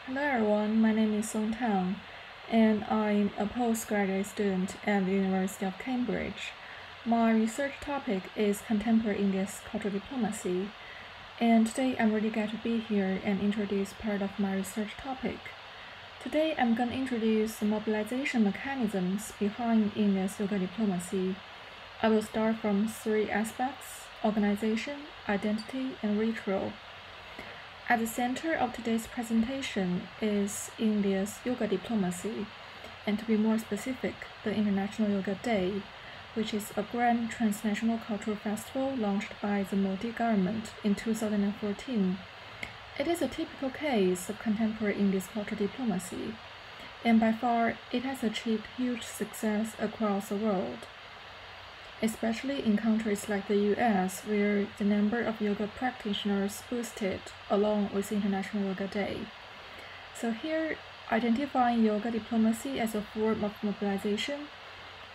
Hello everyone, my name is Tang, and I'm a postgraduate student at the University of Cambridge. My research topic is contemporary India's cultural diplomacy, and today I'm really glad to be here and introduce part of my research topic. Today I'm going to introduce the mobilization mechanisms behind India's yoga diplomacy. I will start from three aspects: organization, identity, and ritual. At the center of today's presentation is India's yoga diplomacy, and to be more specific, the International Yoga Day, which is a grand transnational cultural festival launched by the Modi government in 2014. It is a typical case of contemporary India's cultural diplomacy, and by far it has achieved huge success across the world, especially in countries like the US, where the number of yoga practitioners boosted along with International Yoga Day. So here, identifying yoga diplomacy as a form of mobilization,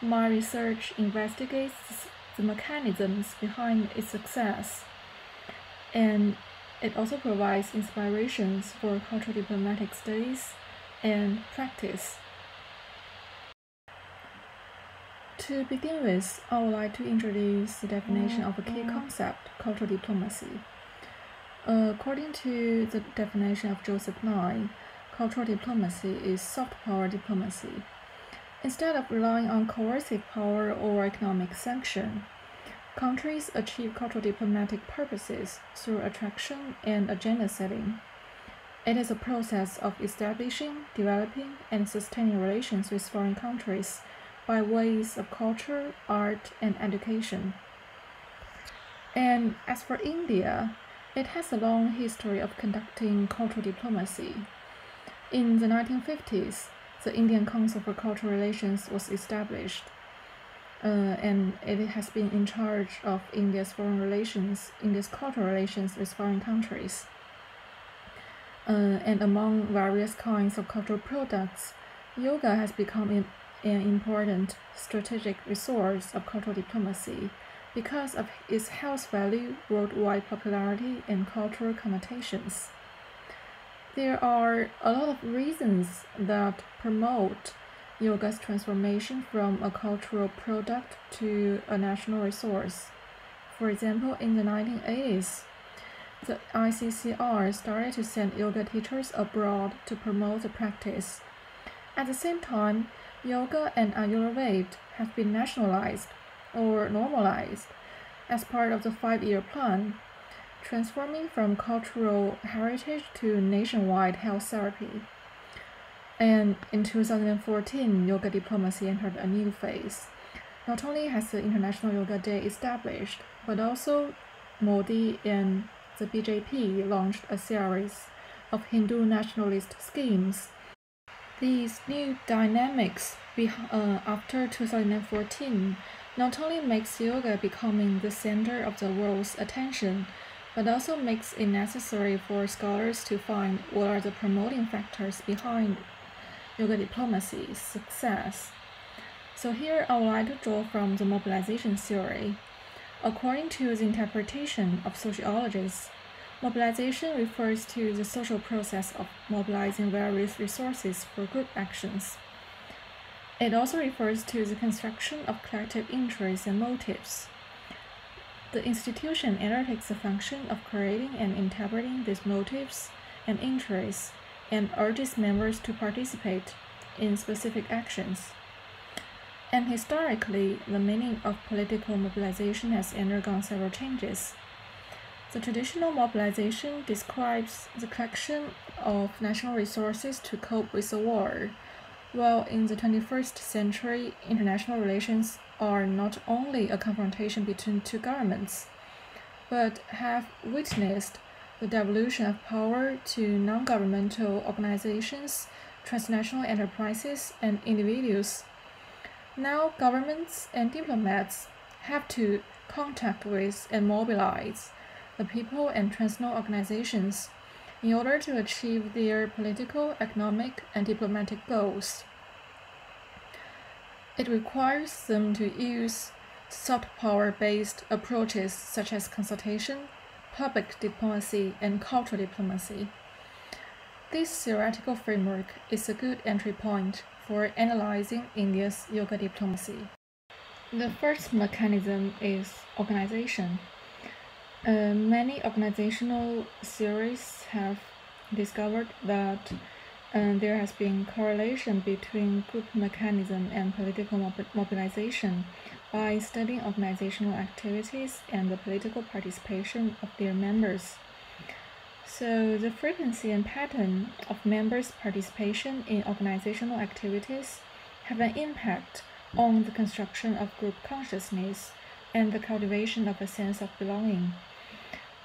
my research investigates the mechanisms behind its success, and it also provides inspirations for cultural diplomatic studies and practice. To begin with, I would like to introduce the definition of a key concept, cultural diplomacy. According to the definition of Joseph Nye, cultural diplomacy is soft power diplomacy. Instead of relying on coercive power or economic sanction, countries achieve cultural diplomatic purposes through attraction and agenda setting. It is a process of establishing, developing, and sustaining relations with foreign countries by ways of culture, art, and education. And as for India, it has a long history of conducting cultural diplomacy. In the 1950s, the Indian Council for Cultural Relations was established, and it has been in charge of India's cultural relations with foreign countries. And among various kinds of cultural products, yoga has become an important strategic resource of cultural diplomacy because of its health value, worldwide popularity, and cultural connotations. There are a lot of reasons that promote yoga's transformation from a cultural product to a national resource. For example, in the 1980s, the ICCR started to send yoga teachers abroad to promote the practice. At the same time, yoga and Ayurveda have been nationalized or normalized as part of the 5-year plan, transforming from cultural heritage to nationwide health therapy. And in 2014, yoga diplomacy entered a new phase. Not only has the International Yoga Day established, but also Modi and the BJP launched a series of Hindu nationalist schemes. These new dynamics after 2014 not only makes yoga becoming the center of the world's attention, but also makes it necessary for scholars to find what are the promoting factors behind yoga diplomacy's success. So here I would like to draw from the mobilization theory. According to the interpretation of sociologists, mobilization refers to the social process of mobilizing various resources for group actions. It also refers to the construction of collective interests and motives. The institution undertakes the function of creating and interpreting these motives and interests and urges members to participate in specific actions. And historically, the meaning of political mobilization has undergone several changes. The traditional mobilization describes the collection of national resources to cope with a war, while in the 21st century, international relations are not only a confrontation between two governments, but have witnessed the devolution of power to non-governmental organizations, transnational enterprises, and individuals. Now governments and diplomats have to contact with and mobilize the people and transnational organizations in order to achieve their political, economic, and diplomatic goals. It requires them to use soft power-based approaches such as consultation, public diplomacy, and cultural diplomacy. This theoretical framework is a good entry point for analyzing India's yoga diplomacy. The first mechanism is organization. Many organizational theories have discovered that there has been correlation between group mechanism and political mobilization by studying organizational activities and the political participation of their members. So the frequency and pattern of members' participation in organizational activities have an impact on the construction of group consciousness and the cultivation of a sense of belonging.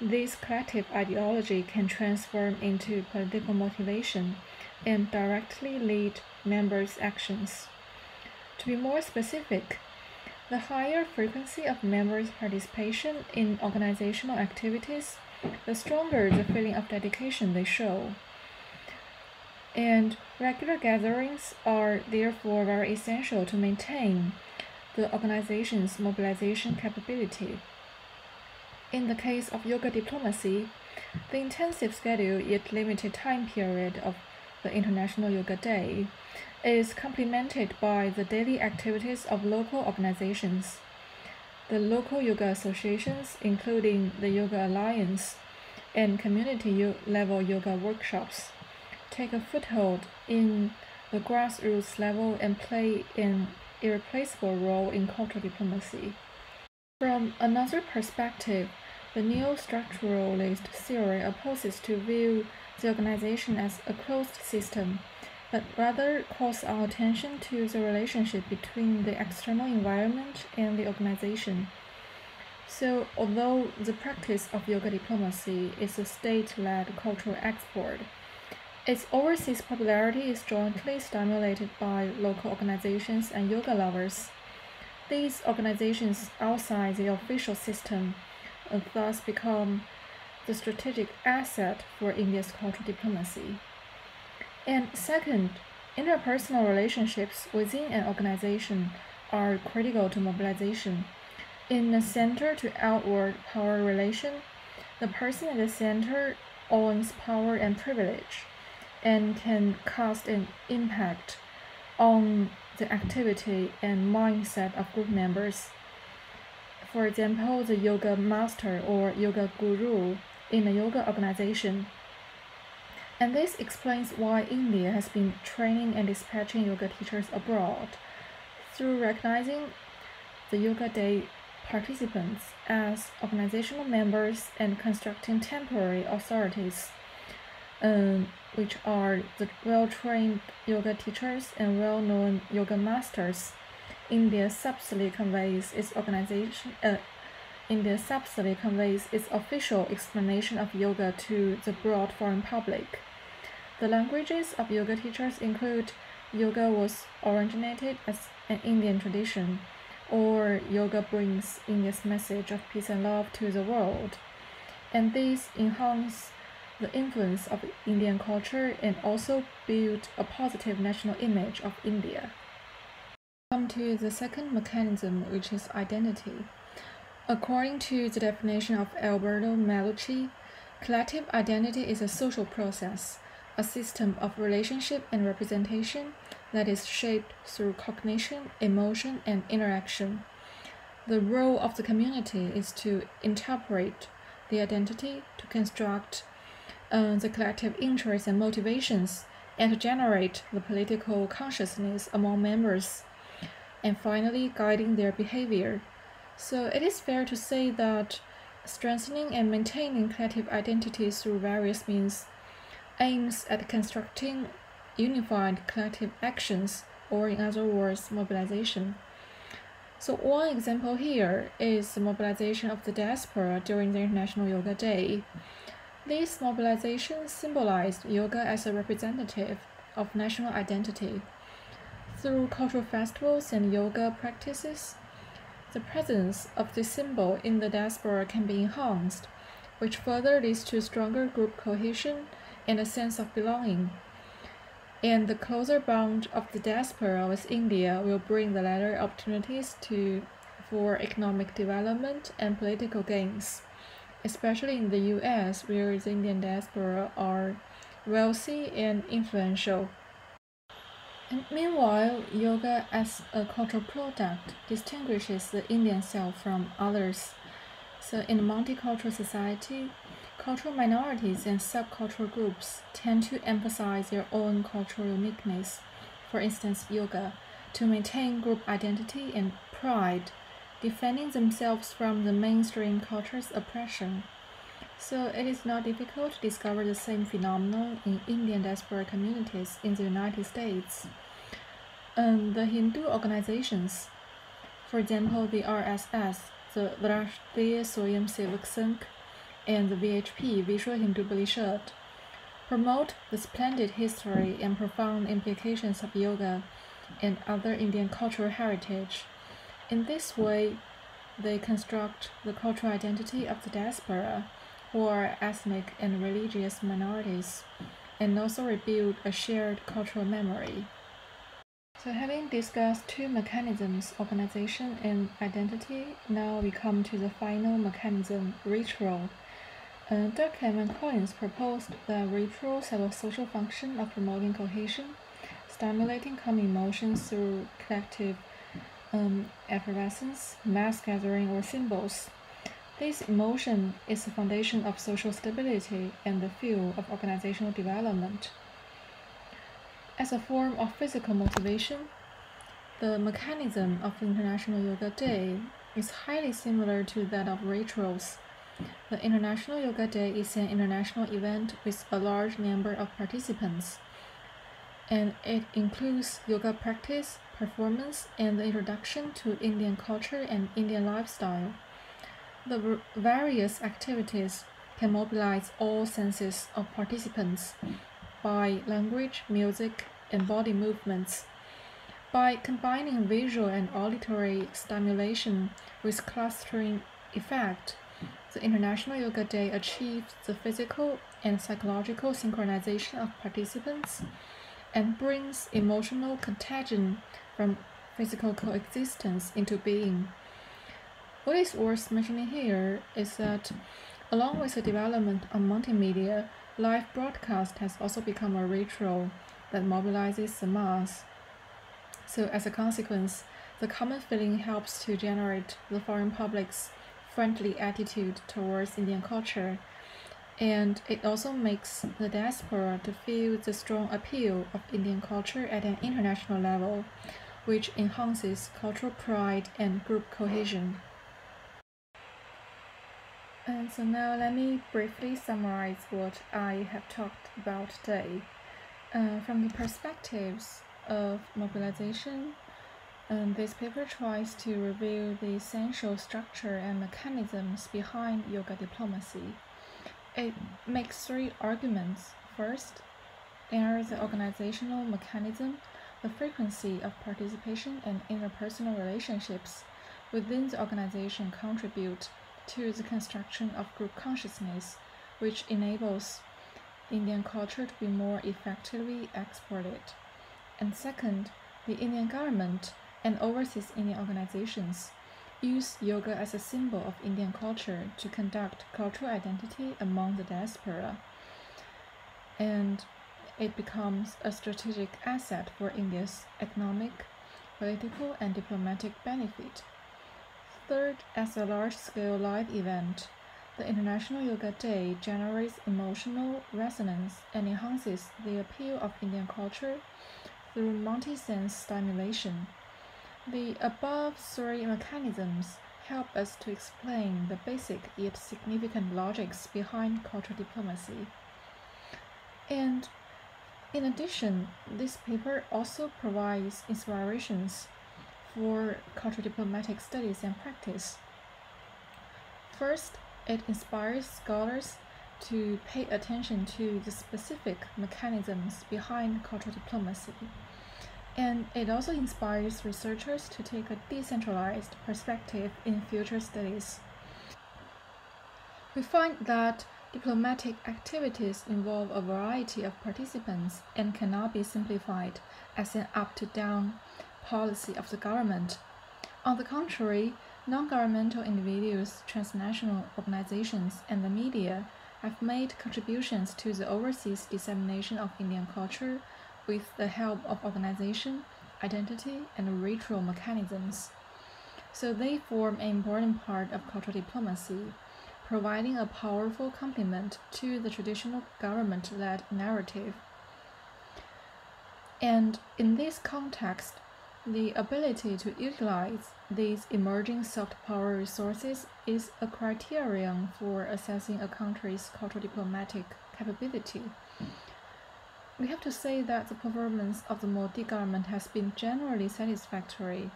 This collective ideology can transform into political motivation and directly lead members' actions. To be more specific, the higher frequency of members' participation in organizational activities, the stronger the feeling of dedication they show. And regular gatherings are therefore very essential to maintain the organization's mobilization capability. In the case of yoga diplomacy, the intensive schedule yet limited time period of the International Yoga Day is complemented by the daily activities of local organizations. The local yoga associations, including the Yoga Alliance and community-level yoga workshops, take a foothold in the grassroots level and play an irreplaceable role in cultural diplomacy. From another perspective, the neo-structuralist theory opposes to view the organization as a closed system, but rather calls our attention to the relationship between the external environment and the organization. So, although the practice of yoga diplomacy is a state-led cultural export, its overseas popularity is jointly stimulated by local organizations and yoga lovers. These organizations outside the official system thus become the strategic asset for India's cultural diplomacy. And second, interpersonal relationships within an organization are critical to mobilization. In a center-to-outward power relation, the person at the center owns power and privilege and can cast an impact on the activity and mindset of group members. For example, the yoga master or yoga guru in a yoga organization. And this explains why India has been training and dispatching yoga teachers abroad through recognizing the Yoga Day participants as organizational members and constructing temporary authorities, which are the well-trained yoga teachers and well-known yoga masters. India subtly conveys its official explanation of yoga to the broad foreign public. The languages of yoga teachers include yoga was originated as an Indian tradition, or yoga brings India's message of peace and love to the world. And these enhance the influence of Indian culture and also build a positive national image of India. Come to the second mechanism, which is identity. According to the definition of Alberto Melucci, collective identity is a social process, a system of relationship and representation that is shaped through cognition, emotion, and interaction. The role of the community is to interpret the identity, to construct the collective interests and motivations, and to generate the political consciousness among members, and finally guiding their behavior. So it is fair to say that strengthening and maintaining collective identity through various means aims at constructing unified collective actions, or in other words, mobilization. So one example here is the mobilization of the diaspora during the International Yoga Day. This mobilization symbolized yoga as a representative of national identity. Through cultural festivals and yoga practices, the presence of this symbol in the diaspora can be enhanced, which further leads to stronger group cohesion and a sense of belonging. And the closer bond of the diaspora with India will bring the latter opportunities for economic development and political gains, especially in the US, where the Indian diaspora are wealthy, and influential. And meanwhile, yoga as a cultural product distinguishes the Indian self from others. So, in a multicultural society, cultural minorities and subcultural groups tend to emphasize their own cultural uniqueness. For instance, yoga, to maintain group identity and pride, defending themselves from the mainstream culture's oppression. So it is not difficult to discover the same phenomenon in Indian diaspora communities in the United States. The Hindu organizations, for example, the RSS, the Rashtriya Swayamsevak Sangh, and the VHP, Vishwa Hindu Parishad, promote the splendid history and profound implications of yoga and other Indian cultural heritage. In this way, they construct the cultural identity of the diaspora, who are ethnic and religious minorities, and also rebuild a shared cultural memory. So having discussed two mechanisms, organization and identity, now we come to the final mechanism, ritual. Durkheim and Collins proposed that rituals have a social function of promoting cohesion, stimulating common emotions through collective effervescence, mass gathering, or symbols. This emotion is the foundation of social stability and the fuel of organizational development. As a form of physical motivation, the mechanism of International Yoga Day is highly similar to that of rituals. The International Yoga Day is an international event with a large number of participants, and it includes yoga practice, performance, and the introduction to Indian culture and Indian lifestyle. The various activities can mobilize all senses of participants by language, music, and body movements. By combining visual and auditory stimulation with clustering effect, the International Yoga Day achieves the physical and psychological synchronization of participants and brings emotional contagion from physical coexistence into being. What is worth mentioning here is that, along with the development of multimedia, live broadcast has also become a ritual that mobilizes the mass. So as a consequence, the common feeling helps to generate the foreign public's friendly attitude towards Indian culture, and it also makes the diaspora to feel the strong appeal of Indian culture at an international level, which enhances cultural pride and group cohesion. And so now let me briefly summarize what I have talked about today. From the perspectives of mobilization, this paper tries to reveal the essential structure and mechanisms behind yoga diplomacy. It makes three arguments. First, there is the organizational mechanism, the frequency of participation and interpersonal relationships within the organization contribute to the construction of group consciousness, which enables Indian culture to be more effectively exported. And second, the Indian government and overseas Indian organizations use yoga as a symbol of Indian culture to conduct cultural identity among the diaspora, and it becomes a strategic asset for India's economic, political, and diplomatic benefit. Third, as a large-scale live event, the International Yoga Day generates emotional resonance and enhances the appeal of Indian culture through multi-sense stimulation. The above three mechanisms help us to explain the basic yet significant logics behind cultural diplomacy. And in addition, this paper also provides inspirations for cultural diplomatic studies and practice. First, it inspires scholars to pay attention to the specific mechanisms behind cultural diplomacy. And it also inspires researchers to take a decentralized perspective in future studies. We find that diplomatic activities involve a variety of participants and cannot be simplified as an up-to-down policy of the government. On the contrary, non-governmental individuals, transnational organizations, and the media have made contributions to the overseas dissemination of Indian culture with the help of organization, identity, and ritual mechanisms. So they form an important part of cultural diplomacy, providing a powerful complement to the traditional government-led narrative. And in this context, the ability to utilize these emerging soft power resources is a criterion for assessing a country's cultural diplomatic capability. We have to say that the performance of the Modi government has been generally satisfactory.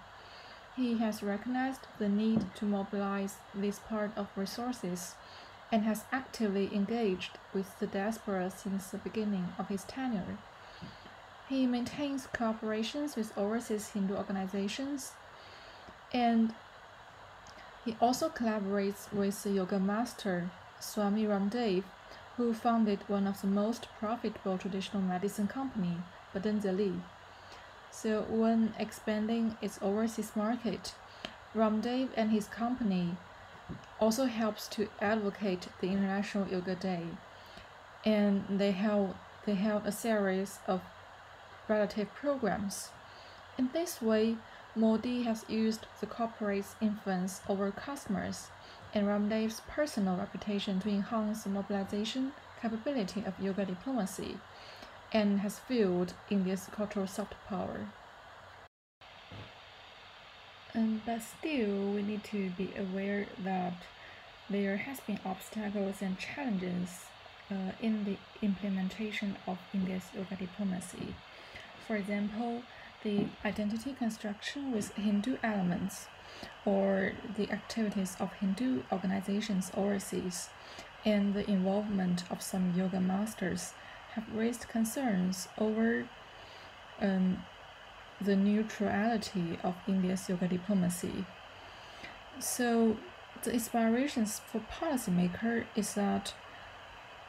He has recognized the need to mobilize this part of resources and has actively engaged with the diaspora since the beginning of his tenure. He maintains cooperations with overseas Hindu organizations, and he also collaborates with the yoga master Swami Ramdev, who founded one of the most profitable traditional medicine company, Patanjali. So when expanding its overseas market, Ramdev and his company also helps to advocate the International Yoga Day, and they held a series of relative programs. In this way, Modi has used the corporate's influence over customers and Ramdev's personal reputation to enhance the mobilization capability of yoga diplomacy, and has fueled India's cultural soft power. But still, we need to be aware that there has been obstacles and challenges in the implementation of India's yoga diplomacy. For example, the identity construction with Hindu elements, or the activities of Hindu organizations overseas, and the involvement of some yoga masters have raised concerns over the neutrality of India's yoga diplomacy. So the inspirations for policymakers is that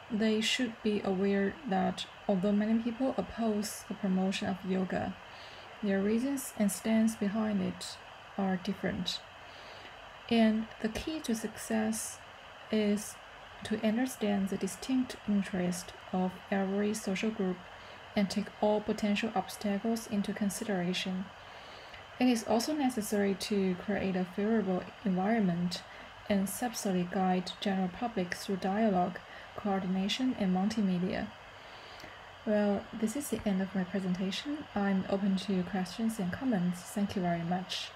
they should be aware that although many people oppose the promotion of yoga, their reasons and stance behind it are different. And the key to success is to understand the distinct interest of every social group and take all potential obstacles into consideration. It is also necessary to create a favorable environment and subtly guide general public through dialogue, coordination, and multimedia. Well, this is the end of my presentation. I'm open to questions and comments. Thank you very much.